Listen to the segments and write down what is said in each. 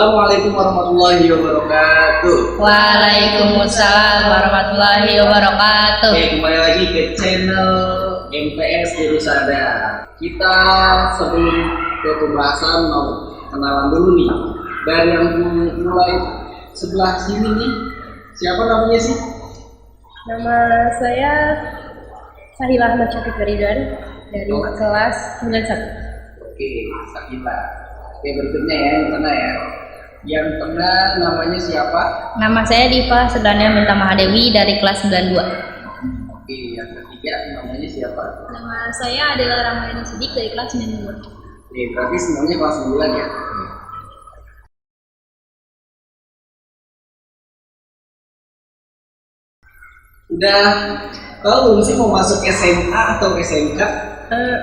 Assalamualaikum warahmatullahi wabarakatuh. Waalaikumsalam warahmatullahi wabarakatuh. Oke, kembali lagi ke channel MPS Dirusada. Kita sebelum ke pembahasan mau kenalan dulu nih. Dari yang mulai sebelah sini nih, siapa namanya sih? Nama saya Sahila Ahmad Syafiq Ridwan dari kelas 91. Oke, Sahila. Oke, berikutnya ya, yang tengah ya. Yang tengah namanya siapa? Nama saya Diva Sedania Minta Mahadewi dari kelas 92. Oke, yang ketiga namanya siapa? Nama saya adalah Ramayana Sidik dari kelas 92. Oke, berarti semuanya kelas 9 ya? Udah tahu belum sih mau masuk SMA atau SMK?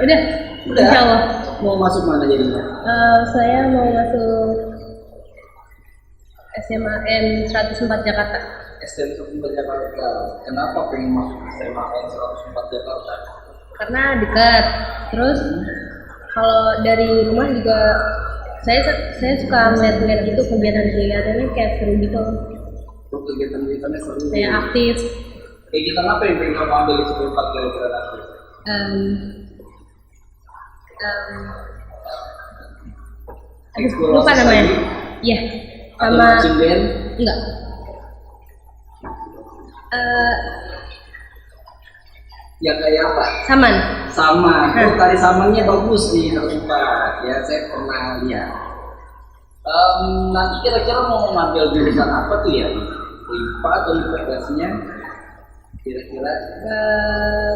Udah. Insya Allah. Mau masuk mana jadinya? Saya mau masuk SMAN 104 Jakarta. SMK Jakarta. Kenapa pengen masuk SMA 104 Jakarta? Karena dekat. Terus kalau dari rumah juga saya suka melihat gitu kegiatan-kegiatannya kayak seru gitu. Untuk kegiatan-kegiatannya seru. Saya aktif. Kegiatan apa yang pengen kamu ambil di 104 kira-kira nanti? Lupa namanya. Iya. Sama Cimben? enggak. Ya kayak apa? Saman. Sama. Oh, tari samannya bagus di 104. Ya, saya pernah lihat. Nanti kira-kira mau ngambil jurusan apa tuh ya? IPA atau IPS-nya? Kira-kira?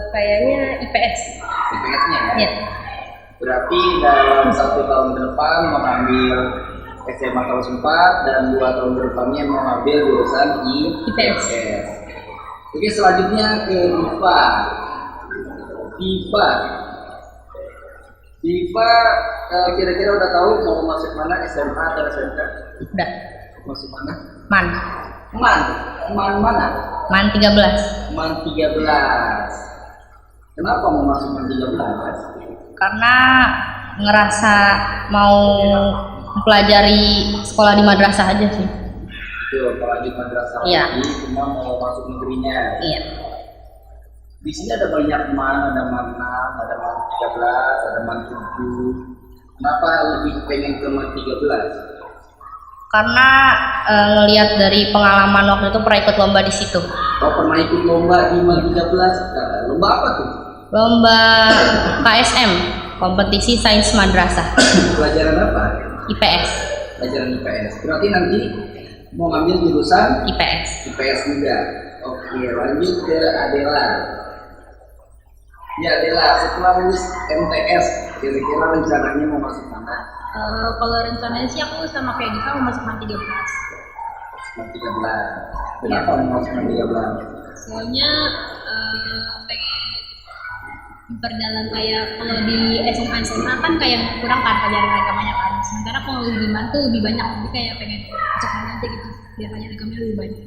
Kayaknya IPS. IPS-nya ya? Iya. Berarti dalam 1 tahun ke depan mengambil SMA kelas 4 dan 2 tahun ke depannya mengambil jurusan IPS. Oke, selanjutnya ke Diva, kira-kira udah tahu mau masuk mana, SMA atau SMK? Udah. Masuk mana? Man Mana? Man 13. Man 13. Kenapa mau masuk Man 13? Karena ngerasa mau mempelajari sekolah di madrasah aja sih. Tuh, apalagi madrasah Iya. lagi, cuma mau masuk negerinya. Iya. Di sini ada banyak man, ada man 6, ada man 13, ada man 7. Kenapa lebih pengen ke man 13? Karena ngelihat dari pengalaman waktu itu pernah ikut lomba di situ. Oh, pernah ikut lomba di man 13? Lomba apa tuh? Lomba KSM, kompetisi sains madrasah. Pelajaran apa? IPS. Pelajaran IPS. Berarti nanti mau ngambil jurusan IPS. IPS juga. Oke, lanjut ke Adela. Ya, Adela, setelah lulus MTS, kira-kira rencananya mau masuk mana? Kalau rencananya sih aku sama kayak Diva mau masuk Man 13. Man 13. Kenapa mau masuk Man 13? Soalnya pengen memperdalam kayak kalau di SMA kan kayak kurang kan pelajaran agamanya kan. Sementara kalau di Man tuh lebih banyak, jadi kayak pengen masuk mana aja gitu biar pelajaran agamanya lebih banyak.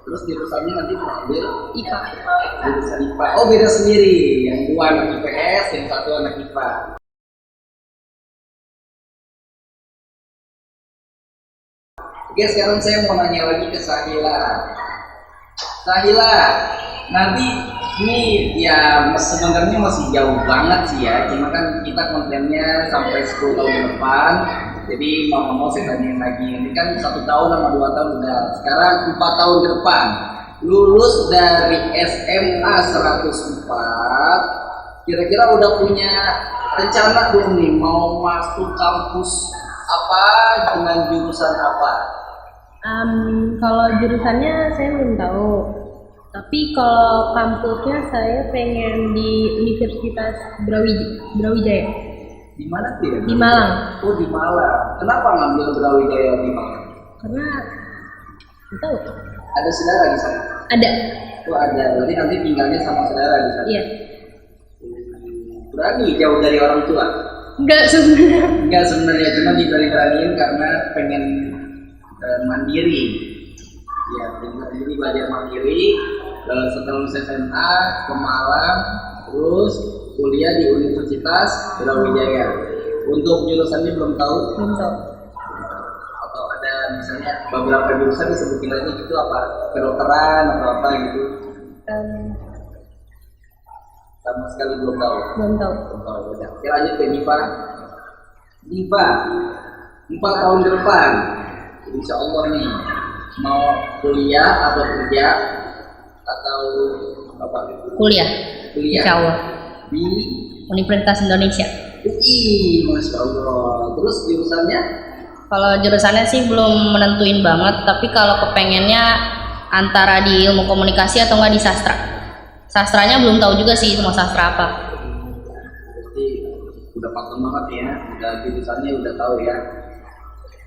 Terus jurusannya nanti mau ambil IPA. jurusan IPA. Oh, beda sendiri. Yang dua anak IPS, yang satu anak IPA. Oke, sekarang saya mau nanya lagi ke Sahila. Sahila, nanti ini ya sebenarnya masih jauh banget sih ya. Cuma kan kita kontennya sampai 10 tahun ke depan. Jadi mau saya tanya lagi. Ini kan 1 tahun sama 2 tahun udah. Sekarang 4 tahun ke depan. Lulus dari SMA 104. Kira-kira udah punya rencana belum nih mau masuk kampus apa dengan jurusan apa? Kalau jurusannya saya belum tahu. Tapi kalau kampusnya saya pengen di Universitas Brawijaya. Di mana sih ya? Di Malang. Oh, di Malang. Kenapa ngambil Brawijaya di Malang? Karena nggak tahu. Ada saudara di sana? Ada. Oh, ada. Berarti nanti tinggalnya sama saudara di sana? Iya. Berani jauh dari orang tua? Enggak sebenarnya. Enggak sebenarnya, cuma diberani-beraniin karena pengen mandiri. Ya, jadi belajar mandiri. Setelah lulus SMA ke Malang, terus kuliah di Universitas Brawijaya. Untuk jurusannya belum tahu? Belum tahu. misalnya beberapa jurusan disebutin lagi gitu apa kedokteran atau apa gitu? Sama sekali belum tahu. Belum tahu. Belum tahu. Udah. Kita lanjut ke Diva. Diva, 4 tahun ke depan, insya Allah nih mau kuliah atau kerja atau apa? Kuliah. Kuliah. Insya Allah. Di Universitas Indonesia. UI, masya Allah. Terus jurusannya? Kalau jurusannya sih belum menentuin banget, tapi kalau kepengennya antara di ilmu komunikasi atau enggak di sastra. Sastranya belum tahu juga sih mau sastra apa. Berarti udah pakem banget ya, udah jurusannya udah tahu ya.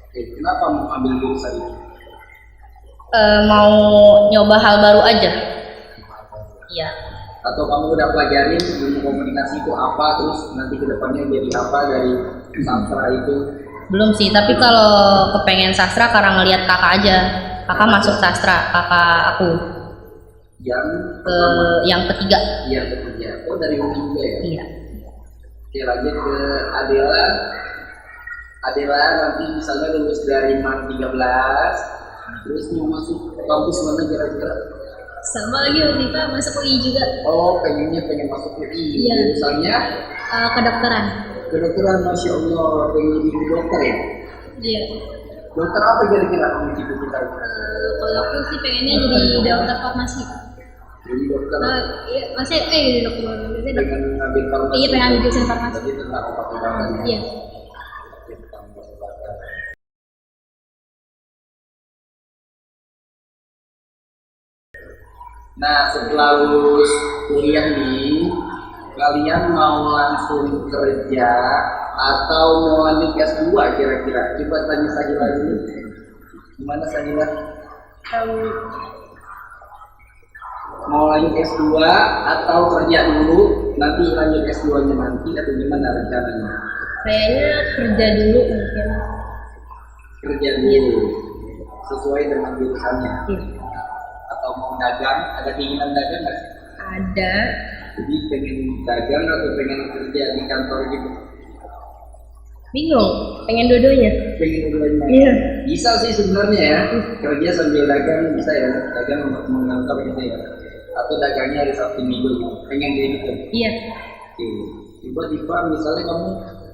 Oke, kenapa mau ambil jurusan itu? Mau nyoba hal baru aja. Iya. Atau kamu udah pelajarin ilmu komunikasi itu apa, terus nanti kedepannya jadi apa dari sastra itu? Belum sih, tapi kalau kepengen sastra karena ngelihat kakak aja. Kakak masuk sastra, kakak aku Yang yang ketiga. Iya ketiga. Oh dari UI juga ya? Iya. Oke, lanjut ke Adela. Adela nanti misalnya lulus dari MAN 13, terus mau masuk kampus mana kira-kira? Sama lagi waktu itu masuk UI juga. Oh, pengen masuk UI. Iya. Jurusannya Kedokteran. kedokteran, masya Allah, pengen jadi dokter ya? Iya. Dokter apa kira-kira kamu cita-cita? Kalau aku sih pengennya jadi dokter farmasi. Jadi dokter. Iya, masih jadi dokter farmasi. Pengen ambil farmasi. Iya, pengen ambil jurusan farmasi. Jadi tentang obat-obatan. Iya. Tentang obat-obatan. Nah, setelah lulus kuliah nih, kalian mau langsung kerja atau mau lanjut S2 kira-kira? Coba tanya Sajila dulu. Gimana Sajila? Mau lanjut S2 atau kerja dulu, nanti lanjut S2-nya nanti atau gimana rencananya? Kayaknya kerja dulu mungkin. Kerja dulu, sesuai dengan jurusannya. Iya. Atau mau dagang, ada keinginan dagang nggak sih? Ada. Jadi pengen dagang atau pengen kerja di kantor gitu? Bingung. Pengen dua-duanya. Pengen dua-duanya. Iya. Bisa sih sebenarnya ya, kerja sambil dagang bisa ya, dagang untuk mengantar gitu ya. Atau dagangnya hari Sabtu Minggu, pengen kayak gitu. Iya. Oke. Tiba-tiba misalnya kamu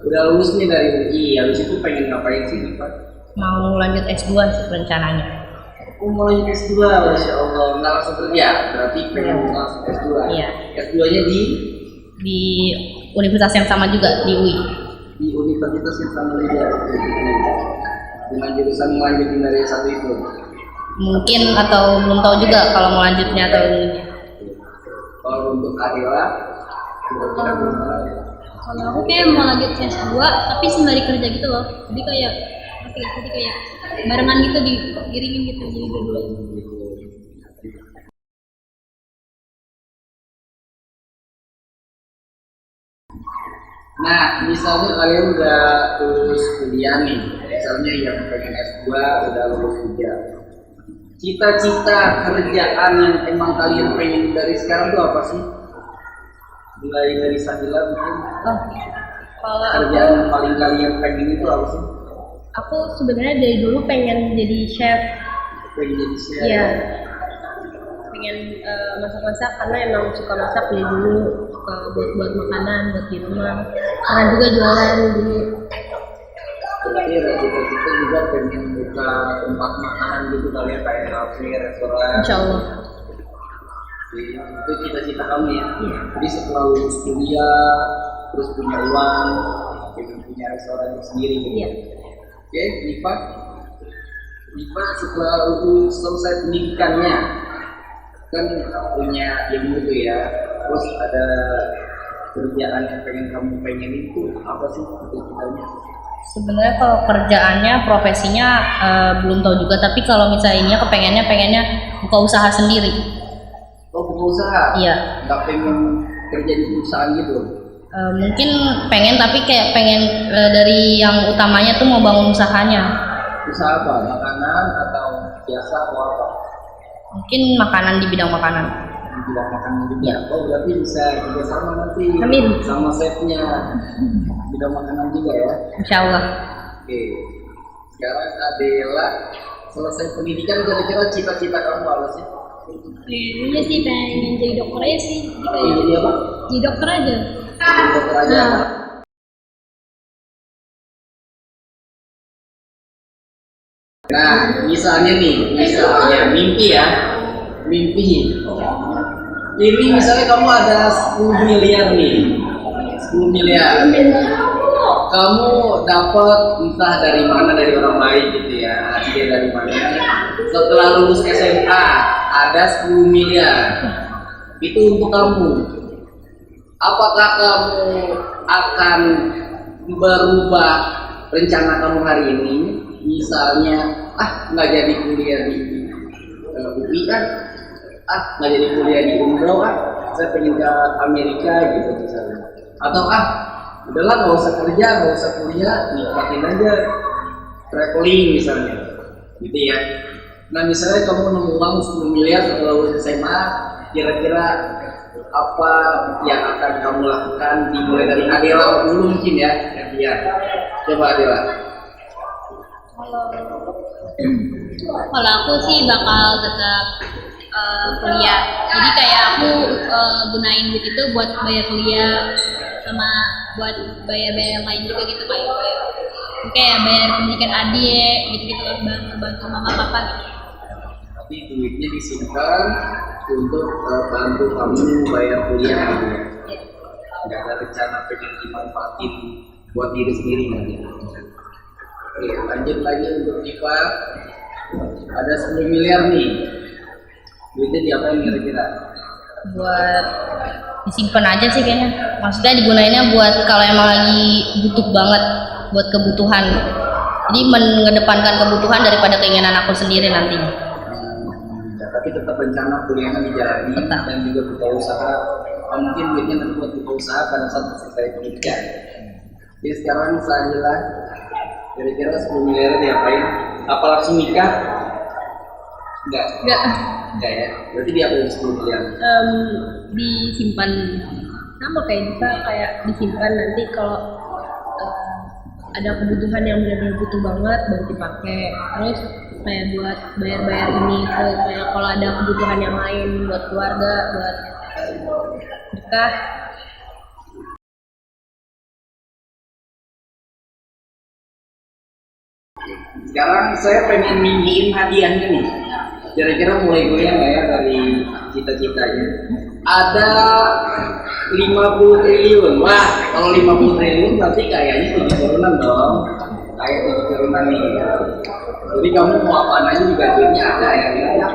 udah lulus nih dari UI, habis itu pengen ngapain sih Diva? Mau lanjut S2 sih rencananya. Aku mau lanjut S2, Masya Allah, nggak langsung kerja, berarti pengen langsung S2. Iya. S2-nya Di universitas yang sama juga, di UI. di universitas yang sama juga, dengan jurusan yang lanjutin dari satu itu. Mungkin atau belum tahu juga kalau mau lanjutnya atau ini. Kalau untuk Adela, kira-kira gimana? Kalau aku kayak mau lanjut S2 tapi sembari kerja gitu loh. Jadi kayak barengan gitu diiringin gitu jadi dua-duanya. Nah, misalnya kalian udah lulus kuliah nih, misalnya yang pengen S2 udah lulus juga. Cita-cita kerjaan yang emang kalian pengen dari sekarang tuh apa sih? Mulai dari Sajila mungkin. Oh, kalau Kerjaan yang paling kalian pengen itu apa sih? aku sebenarnya dari dulu pengen jadi chef. Pengen jadi chef. Iya. Pengen masak-masak karena emang suka masak dari dulu, suka buat makanan buat di rumah. Karena juga jualan dulu. Berarti ada cita-cita juga pengen buka tempat makanan gitu kalian kayak kafe, restoran. Insya Allah. Itu cita-cita kamu ya. Iya. Jadi setelah lulus kuliah, terus punya uang, pengen punya restoran sendiri gitu. Iya. Oke, Diva setelah lulus selesai pendidikannya kan punya ilmu tuh ya, terus ada kerjaan yang pengen itu apa sih cita-citanya? Sebenarnya kalau kerjaannya, profesinya belum tahu juga. Tapi kalau misalnya pengennya buka usaha sendiri. Oh, buka usaha? Iya. Nggak pengen kerja di perusahaan gitu? Mungkin pengen, tapi kayak pengen dari yang utamanya tuh mau bangun usahanya. Usaha apa? Makanan atau jasa atau apa? Mungkin makanan, di bidang makanan. Di bidang makanan juga. Oh, berarti bisa kerjasama nanti Amin. sama chefnya. Bidang makanan juga ya. Insya Allah. Oke. Sekarang Adela selesai pendidikan, kira-kira cita-cita kamu apa sih? Pengennya sih pengen jadi dokter aja sih. Jadi kayak Jadi apa? jadi dokter aja. Jadi dokter aja. Nah. Nah, misalnya mimpi ya, mimpi. Ini misalnya kamu ada 10 miliar nih, 10 miliar. Kamu dapat entah dari mana, dari orang lain gitu ya, hadiah dari mana. Setelah lulus SMA ada 10 miliar. Itu untuk kamu. Apakah kamu akan berubah rencana kamu hari ini? Misalnya, nggak jadi kuliah di UI kan? Nggak jadi kuliah di Umbro kan? Saya pengen ke Amerika gitu misalnya. Atau udahlah nggak usah kerja, nggak usah kuliah, nikmatin aja traveling misalnya, gitu ya. Nah misalnya kamu nemu uang 10 miliar setelah lulus SMA, kira-kira apa yang akan kamu lakukan? Dimulai dari Adela dulu mungkin ya, coba Adela. Kalau aku sih bakal tetap kuliah. Jadi kayak aku gunain duit itu buat bayar kuliah sama buat bayar-bayar yang lain juga gitu, kayak bayar pendidikan adik gitu-gitu, bantu mama papa gitu. Tapi duitnya disimpan untuk bantu kamu bayar kuliah gitu ya. Nggak ada rencana pengen dimanfaatin buat diri sendiri nanti. Oke, lanjut lagi untuk Diva. Ada 10 miliar nih. Duitnya diapain kira-kira? Buat disimpan aja sih kayaknya. Maksudnya digunainnya buat kalau emang lagi butuh banget, buat kebutuhan. Jadi mengedepankan kebutuhan daripada keinginan aku sendiri nantinya. Tapi tetap rencana kuliahnya dijalani dan juga buka usaha. Mungkin duitnya nanti buat buka usaha pada saat selesai pendidikan. Jadi sekarang Sahila, kira-kira 10 miliar diapain? Apa langsung nikah? Enggak ya. Berarti diapain 10 miliar? Disimpan sama kayak bisa, kayak disimpan nanti kalau ada kebutuhan yang benar-benar butuh banget baru dipakai. Terus kayak buat bayar-bayar ini itu, kayak kalau ada kebutuhan yang lain buat keluarga, buat nikah. Sekarang saya pengen mimpiin hadiahnya nih. Kira-kira mulai goyang nggak ya dari cita-citanya? Ada 50 triliun. Wah, kalau 50 triliun berarti kayaknya 7 turunan dong. Kayak 7 turunan nih. Jadi kamu mau apa aja juga duitnya ada ya.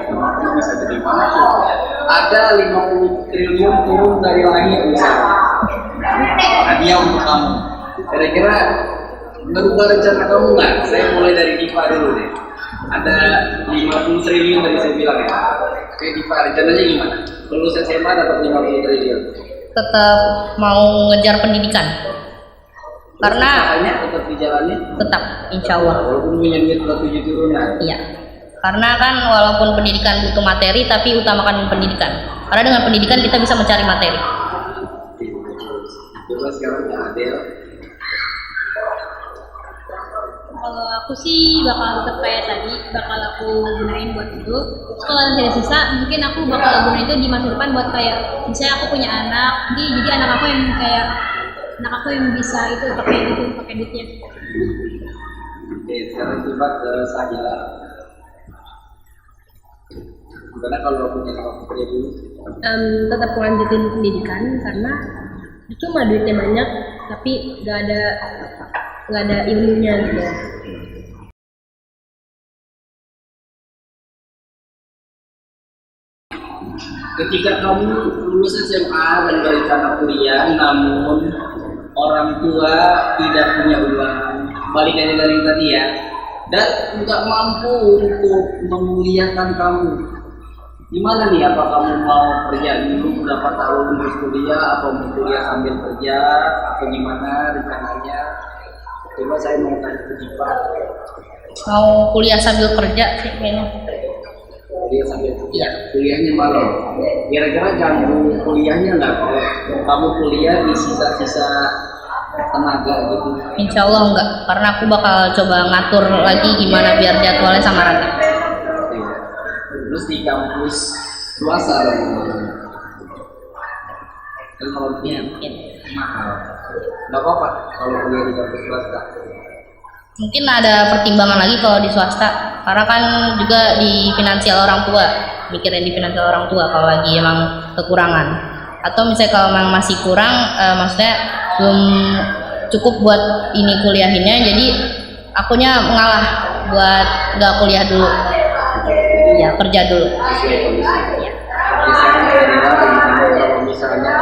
Kamu bisa jadi mana tuh? Ada 50 triliun turun dari langit misalnya. Hadiah untuk kamu. Kira-kira berubah rencana kamu nggak? Saya mulai dari Diva dulu deh. Ada 50 triliun tadi saya bilang ya. Oke Diva, rencananya gimana? Lulus SMA dapat 50 triliun. Tetap mau ngejar pendidikan. Karena usahanya tetap dijalani? Tetap, insya Allah. Walaupun menyambut 7 turunan. Iya. Karena kan walaupun pendidikan butuh materi, tapi utamakan pendidikan. Karena dengan pendidikan kita bisa mencari materi. Coba sekarang ke Adel. Kalau aku sih bakal tetap kayak tadi, bakal aku gunain buat itu. Terus kalau nanti ada sisa, mungkin aku bakal gunain itu di masa depan buat kayak, misalnya aku punya anak, jadi anak aku yang kayak anak aku yang bisa itu pakai duitnya. Oke, sekarang coba ke Sahila. Gimana kalau punya kakak putri dulu? Tetap lanjutin pendidikan karena cuma duitnya banyak, tapi nggak ada ilmunya gitu. Ketika kamu lulus SMA dan berencana kuliah, namun orang tua tidak punya uang, balik aja dari tadi ya, dan nggak mampu untuk menguliahkan kamu, gimana nih? Apa kamu mau kerja dulu berapa tahun terus kuliah, atau mau kuliah sambil kerja, atau gimana rencananya? Coba saya mau tanya ke Diva. Mau kuliah sambil kerja sih kayaknya. Kuliah sambil kerja, kuliahnya malam. Kira-kira ganggu kuliahnya nggak? Kamu kuliah di sisa-sisa tenaga gitu? Insya Allah enggak, karena aku bakal coba ngatur lagi gimana biar jadwalnya sama rata. Iya. Terus di kampus swasta lagi. Dan kalau Ya, ini mungkin. mahal. Nggak apa-apa kalau kuliah di kampus swasta. Mungkin ada pertimbangan lagi kalau di swasta, karena kan juga di finansial orang tua, mikirin di finansial orang tua kalau lagi emang kekurangan. Atau misalnya kalau memang masih kurang, maksudnya belum cukup buat ini kuliahinnya, jadi akunya mengalah buat nggak kuliah dulu, ya kerja dulu. Sesuai kondisi. Jadi sekarang kira-kira gimana kalau misalnya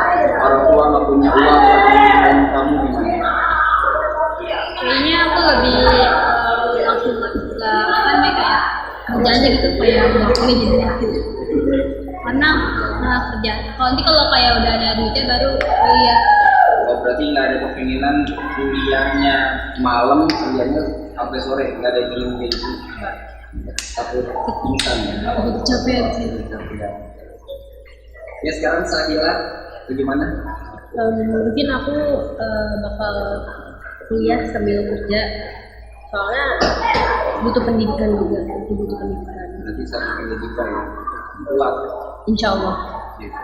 orang tua nggak punya uang buat bimbing kamu gimana? Kayaknya aku lebih langsung ke apa nih kayak kerja aja gitu kayak udah kuliah jadi aku. Karena kerja. Kalau nanti kalau kayak udah ada duitnya baru kuliah. Oh, berarti nggak ada kepinginan kuliahnya malam, kuliahnya sampai sore, nggak ada yang kayak gitu. Takut pingsan ya. Aku capek sih. Ya sekarang Sahila bagaimana? Mungkin aku bakal kuliah sambil kerja. Soalnya butuh pendidikan juga, butuh pendidikan. Nanti saya akan juga ya. Kuat. Insya Allah. Gitu.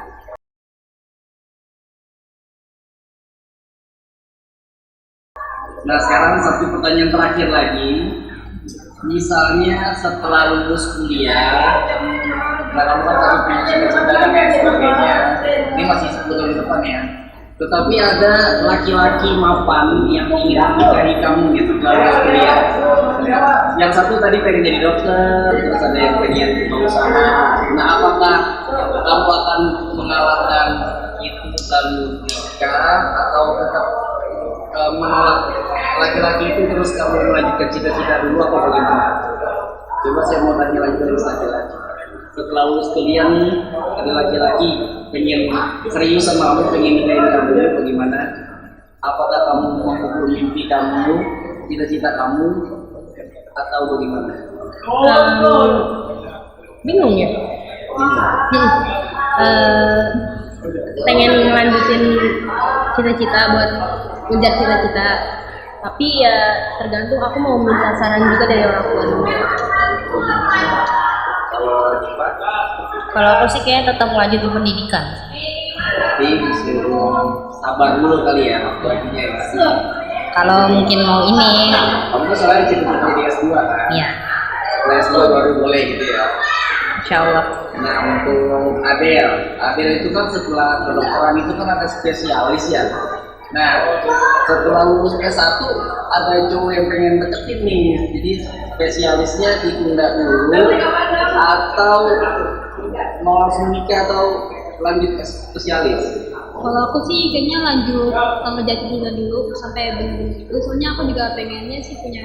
Nah sekarang satu pertanyaan terakhir lagi. Misalnya setelah lulus kuliah, nah kamu kan tadi punya cita-cita dan lain sebagainya. Ini masih 10 tahun ke depan ya. Tetapi ada laki-laki mapan yang ingin menikahi kamu gitu setelah lulus kuliah. Yang satu tadi pengen jadi dokter, terus ada yang pengen berusaha. Nah apakah kamu akan mengalahkan itu lalu nikah atau tetap menolak laki-laki itu terus kamu melanjutkan cita-cita dulu apa bagaimana? Coba saya mau tanya lagi terus laki-laki. Setelah lulus kuliah nih, ada laki-laki pengen serius sama kamu, pengen nikahin kamu, bagaimana? Apakah kamu mengikuti mimpi kamu, cita-cita kamu, atau bagaimana? Bingung ya. Pengen lanjutin cita-cita buat ngejar cita-cita, tapi ya tergantung aku mau minta saran juga dari orang tua dulu. Kalau cepat, Kalau aku sih kayaknya tetap melanjutin pendidikan. berarti disuruh sabar dulu kali ya waktunya ya. Kalau mungkin mau ini, Kamu tuh soalnya cita-cita jadi S2 kan? ya, Setelah S2 baru boleh gitu ya. insya Allah. Nah untuk Adel itu kan setelah kedokteran itu kan ada spesialis ya. Nah setelah lulus S1 ada cowok yang pengen deketin nih, jadi spesialisnya ditunda dulu atau mau langsung nikah atau lanjut ke spesialis? Kalau aku sih kayaknya lanjut sama jati dulu sampai benar-benar itu. Soalnya aku juga pengennya sih punya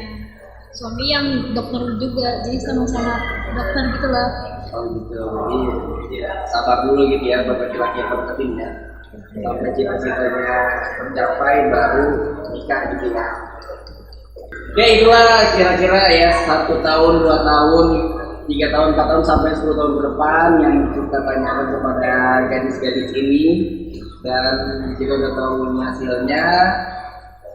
suami yang dokter juga, jadi sama-sama dokter gitu lah. Oh gitu, jadi ya, sabar dulu gitu ya buat laki-laki yang deketin ya. Sampai cita-citanya tercapai baru nikah gitu ya. Oke itulah kira-kira ya 1 tahun, 2 tahun, 3 tahun, 4 tahun sampai 10 tahun ke depan yang kita tanyakan kepada gadis-gadis ini. Dan jika udah tahu ini hasilnya,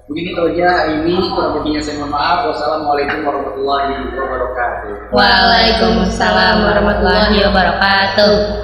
begini saja ini kurang lebihnya saya mohon maaf. Wassalamualaikum warahmatullahi wabarakatuh. Waalaikumsalam warahmatullahi wabarakatuh.